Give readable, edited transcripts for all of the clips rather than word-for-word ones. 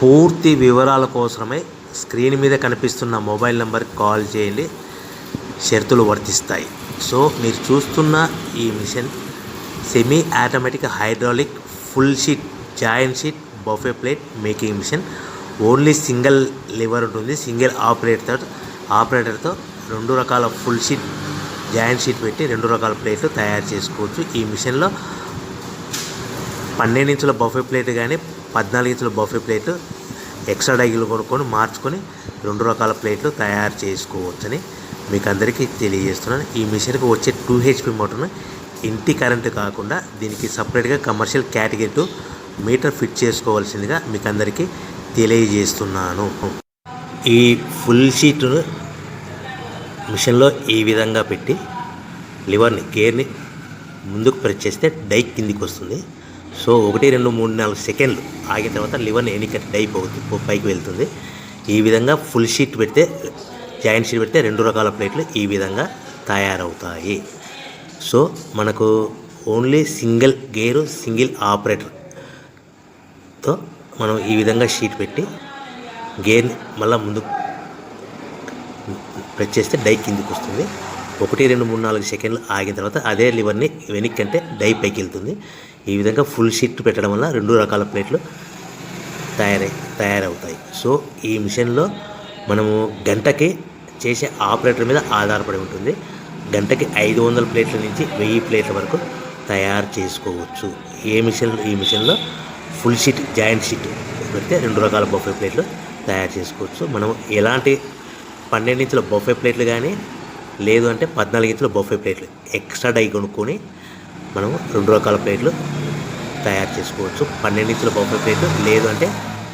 పూర్తి వివరాల కోసమే స్క్రీన్ మీద కనిపిస్తున్న మొబైల్ నెంబర్కి కాల్ చేయండి. షరతులు వర్తిస్తాయి. సో మీరు చూస్తున్న ఈ machine semi automatic hydraulic full sheet joint sheet buffet plate making machine. Only single lever ఉంటుంది. సింగిల్ ఆపరేటర్తో 2 రకాల ఫుల్ షీట్ జాయింట్ షీట్ పెట్టి 2 రకాల ప్లేట్లు తయారు చేసుకోవచ్చు. ఈ మిషన్లో 12 ఇంచుల బఫే ప్లేట్ కానీ 14 ఇంచుల బఫే ప్లేట్లు ఎక్స్ట్రా డైలు కొనుక్కొని మార్చుకొని 2 రకాల ప్లేట్లు తయారు చేసుకోవచ్చని మీకు అందరికీ తెలియజేస్తున్నాను. ఈ మిషన్కి వచ్చే 2 HP మోటార్ను ఇంటి కరెంటు కాకుండా దీనికి సపరేట్గా కమర్షియల్ కేటగిరీ 2 మీటర్ ఫిట్ చేసుకోవాల్సిందిగా మీకు అందరికీ తెలియజేస్తున్నాను. ఈ ఫుల్ షీట్ను మిషన్లో ఈ విధంగా పెట్టి లివర్ని గేర్ని ముందుకు ప్రెస్ చేస్తే డై కిందికి వస్తుంది. సో 1 2 3 4 సెకండ్లు ఆగిన తర్వాత లివర్ని ఎన్నిక డై పైకి వెళ్తుంది. ఈ విధంగా ఫుల్ షీట్ పెడితే జాయింట్ షీట్ పెడితే 2 రకాల ప్లేట్లు ఈ విధంగా తయారవుతాయి. సో మనకు ఓన్లీ సింగిల్ గేరు సింగిల్ ఆపరేటర్తో మనం ఈ విధంగా షీట్ పెట్టి గేర్ని మళ్ళీ ముందుకు ప్రెస్ చేస్తే డై కిందికి వస్తుంది. 1 2 3 4 సెకండ్లు ఆగిన తర్వాత అదే లివర్ని వెనక్కి అంటే డై పైకి వెళ్తుంది. ఈ విధంగా ఫుల్ షీట్ పెట్టడం వల్ల 2 రకాల ప్లేట్లు తయారవుతాయి. సో ఈ మిషన్లో మనము గంటకి చేసే ఆపరేటర్ మీద ఆధారపడి ఉంటుంది. గంటకి 500 ప్లేట్ల నుంచి 1000 ప్లేట్ల వరకు తయారు చేసుకోవచ్చు. ఈ మిషన్లో ఫుల్ షీట్ జాయింట్ షీట్ పెడితే 2 రకాల బఫే ప్లేట్లు తయారు చేసుకోవచ్చు. మనం ఎలాంటి 12 ఇంచుల బఫే ప్లేట్లు కానీ లేదు అంటే 14 ఇంచుల బఫే ప్లేట్లు ఎక్స్ట్రా డై కొనుక్కొని మనం 2 రకాల ప్లేట్లు తయారు చేసుకోవచ్చు. 12 ఇంచుల బఫే ప్లేట్లు లేదు అంటే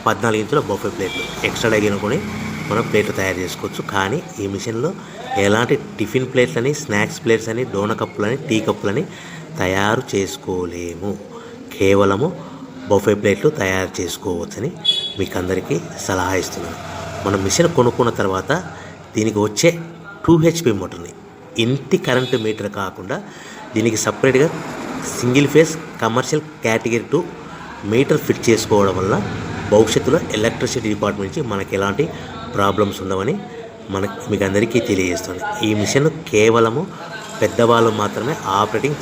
14 ఇంచుల బఫే ప్లేట్లు ఎక్స్ట్రా డై కొనుక్కొని మనం ప్లేట్లు తయారు చేసుకోవచ్చు. కానీ ఈ మిషన్లో ఎలాంటి టిఫిన్ ప్లేట్లని స్నాక్స్ ప్లేట్స్ అని డోన కప్పులని టీ కప్పులని తయారు చేసుకోలేము. కేవలము బఫే ప్లేట్లు తయారు చేసుకోవచ్చని మీకు అందరికీ సలహా ఇస్తున్నాను. మనం మిషన్ కొనుక్కున్న తర్వాత దీనికి వచ్చే 2 HP మోటార్ని ఇంటి కరెంటు మీటర్ కాకుండా దీనికి సపరేట్గా single phase commercial category 2 metre fit చేసుకోవడం వల్ల భవిష్యత్తులో ఎలక్ట్రిసిటీ డిపార్ట్మెంట్ నుంచి మనకి ఎలాంటి ప్రాబ్లమ్స్ ఉండవని మీకు అందరికీ తెలియజేస్తుంది. ఈ మిషన్ కేవలము పెద్దవాళ్ళు మాత్రమే ఆపరేటింగ్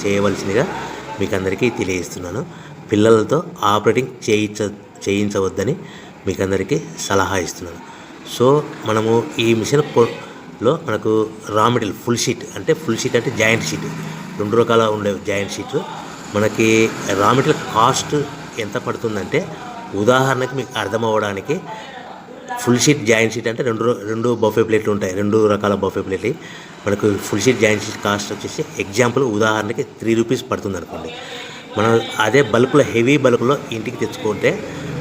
చేయవలసిందిగా మీకు అందరికీ తెలియజేస్తున్నాను. పిల్లలతో ఆపరేటింగ్ చేయించవద్దని మీకు అందరికీ సలహా ఇస్తున్నాను. సో మనము ఈ మిషన్లో మనకు రా మెటీరియల్ ఫుల్ షీట్ అంటే జాయింట్ షీట్ 2 రకాల ఉండే జాయింట్ షీట్ మనకి రా మెటీరియల్ కాస్ట్ ఎంత పడుతుందంటే ఉదాహరణకి మీకు అర్థం అవ్వడానికి ఫుల్ షీట్ జాయింట్ షీట్ అంటే 2 బఫే ప్లేట్లు ఉంటాయి. 2 రకాల బఫే ప్లేట్లు మనకు full sheet joint sheet cost వచ్చేసి ఎగ్జాంపుల్ ఉదాహరణకి 3 రూపీస్ పడుతుంది అనుకోండి. మనం అదే బల్క్లో హెవీ బల్క్లో ఇంటికి తెచ్చుకుంటే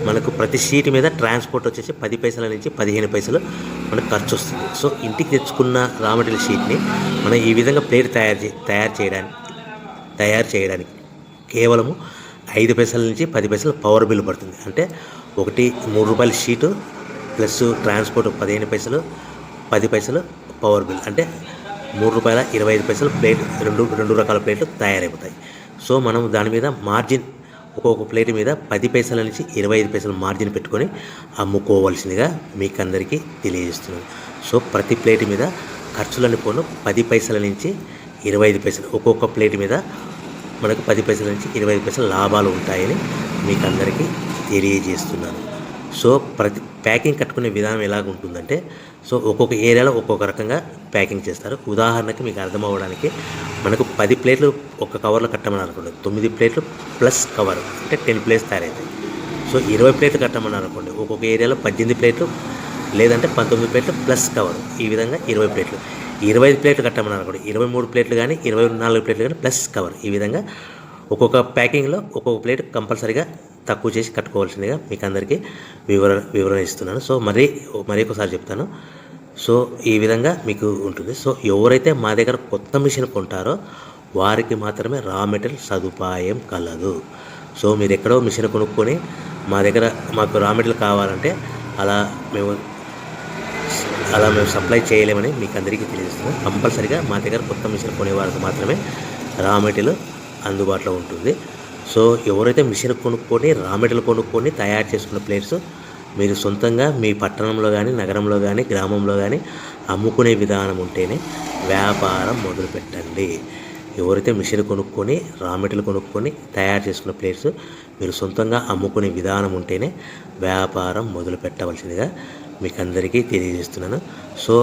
మనకు ప్రతి షీట్ మీద ట్రాన్స్పోర్ట్ వచ్చేసి 10 పైసల నుంచి 15 పైసలు మనకు ఖర్చు వస్తుంది. సో ఇంటికి తెచ్చుకున్న రా మెటీరియల్ షీట్ని మనం ఈ విధంగా ప్లేట్ తయారు చేయడానికి కేవలము 5 పైసల నుంచి 10 పైసలు పవర్ బిల్ పడుతుంది. అంటే 3 రూపాయల షీటు ప్లస్ ట్రాన్స్పోర్ట్ 15 పైసలు 10 పైసలు పవర్ బిల్ అంటే 3 రూపాయల 25 పైసలు ప్లేట్ 2 రకాల ప్లేట్లు తయారైపోతాయి. సో మనం దాని మీద మార్జిన్ ఒక్కొక్క ప్లేట్ మీద 10 పైసల నుంచి 25 పైసలు మార్జిన్ పెట్టుకొని అమ్ముకోవాల్సిందిగా మీకు అందరికీ తెలియజేస్తున్నాను. సో ప్రతి ప్లేట్ మీద ఖర్చులని పోను 10 పైసల నుంచి 25 పైసలు ఒక్కొక్క ప్లేట్ మీద మనకు 10 పైసల నుంచి 25 పైసలు లాభాలు ఉంటాయని మీకు అందరికీ తెలియజేస్తున్నాను. సో ప్రతి ప్యాకింగ్ కట్టుకునే విధానం ఎలాగ ఉంటుందంటే సో ఒక్కొక్క ఏరియాలో ఒక్కొక్క రకంగా ప్యాకింగ్ చేస్తారు. ఉదాహరణకి మీకు అర్థం అవ్వడానికి మనకు 10 ప్లేట్లు ఒక కవర్లో కట్టమని అనుకోండి, 9 ప్లేట్లు ప్లస్ కవర్ అంటే 10 ప్లేట్స్ తయారవుతాయి. సో 20 ప్లేట్లు కట్టమని అనుకోండి, ఒక్కొక్క ఏరియాలో 18 ప్లేట్లు లేదంటే 19 ప్లేట్లు ప్లస్ కవర్ ఈ విధంగా 20 ప్లేట్లు. 25 ప్లేట్లు కట్టమని అనుకోండి, 23 ప్లేట్లు కానీ 24 ప్లేట్లు కానీ ప్లస్ కవర్ ఈ విధంగా ఒక్కొక్క ప్యాకింగ్లో ఒక్కొక్క ప్లేట్ కంపల్సరీగా తక్కువ చేసి కట్టుకోవాల్సిందిగా మీకు అందరికీ వివరణ ఇస్తున్నాను. సో మరి ఒకసారి చెప్తాను. సో ఈ విధంగా మీకు ఉంటుంది. సో ఎవరైతే మా దగ్గర కొత్త మిషన్ కొంటారో వారికి మాత్రమే రా మెటీరియల్ సదుపాయం కలదు. సో మీరు ఎక్కడో మిషన్ కొనుక్కొని మాకు రా మెటీరియల్ కావాలంటే అలా మేము సప్లై చేయలేమని మీకు అందరికీ తెలియజేస్తున్నాం. కంపల్సరీగా మా దగ్గర కొత్త మిషన్ కొనే వారికి మాత్రమే రా మెటీరియల్ అందుబాటులో ఉంటుంది. సో ఎవరైతే మిషన్ కొనుక్కొని రా మెటీరియల్ కొనుక్కొని తయారు చేసుకున్న ప్లేట్స్ మీరు సొంతంగా మీ పట్టణంలో కానీ నగరంలో కానీ గ్రామంలో కానీ అమ్ముకునే విధానం ఉంటేనే వ్యాపారం మొదలుపెట్టండి. ఎవరైతే మిషన్ కొనుక్కొని రా మెటీరియల్ కొనుక్కొని తయారు చేసుకున్న ప్లేట్స్ మీరు సొంతంగా అమ్ముకునే విధానం ఉంటేనే వ్యాపారం మొదలు పెట్టవలసిందిగా మీకు అందరికీ తెలియజేస్తున్నాను. సో